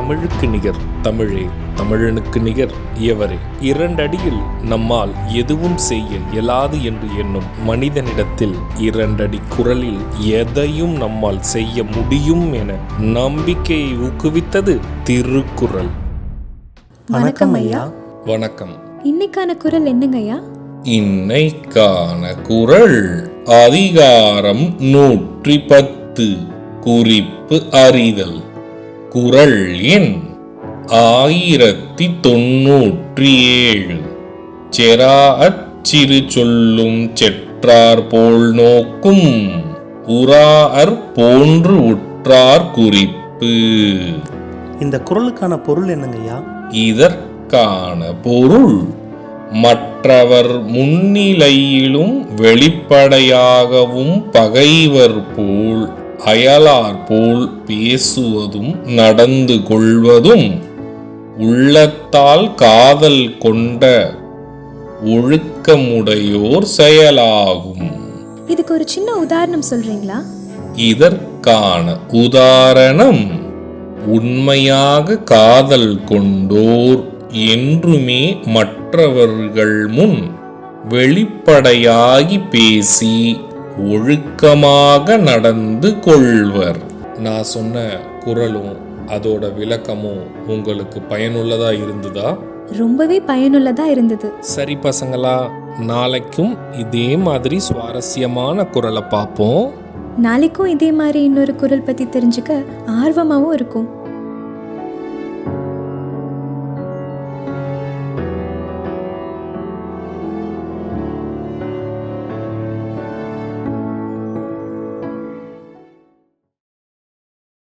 தமிழுக்கு நிகர் தமிழே, தமிழனுக்கு நிகர் எவரே. 2 அடியில் நம்மால் எதுவும் செய்ய இயலாது என்று எண்ணும் மனிதனிடத்தில் 2 அடி குரலில் எதையும் நம்மால் செய்ய முடியும் என நம்பிக்கையை ஊக்குவித்தது திருக்குறள். வணக்கம் ஐயா. வணக்கம். இன்னைக்கான குறள் என்னங்க ஐயா? இன்னைக்கான குறள் அதிகாரம் 110 குறிப்பு அறிதல். குறள் எண் 1097. செராஅச் சிறு சொல்லும் செற்றார் போல் நோக்கும் உராஅர் போன்று உற்றார் குறிப்பு. இந்த குறளுக்கான பொருள் என்னங்கய்யா? இதற்கான பொருள் மற்றவர் முன்னிலையிலும் வெளிப்படையாகவும் பகைவர் போல் அயலார் போல் பேசுவதும் நடந்து கொள்வதும் உள்ளத்தால் காதல் கொண்ட ஒழுக்கமுடையோர் செயலாகும். இதுக்கு ஒரு சின்ன உதாரணம் சொல்றீங்களா? இதற்கான உதாரணம், உண்மையாக காதல் கொண்டோர் என்றுமே மற்றவர்கள் முன் வெளிப்படையாகி பேசி ஒழுக்கமாக நடந்து கொள்வர். நான் சொன்ன குறளும் அதோட விளக்கமும் உங்களுக்கு பயனுள்ளதா இருந்ததா? ரொம்பவே பயனுள்ளதா இருந்தது. சரி பசங்களா, நாளைக்கும் இதே மாதிரி சுவாரஸ்யமான குறளை பார்ப்போம். நாளைக்கும் இதே மாதிரி இன்னொரு குறள் பத்தி தெரிஞ்சுக்க ஆர்வமாவும் இருக்கும்.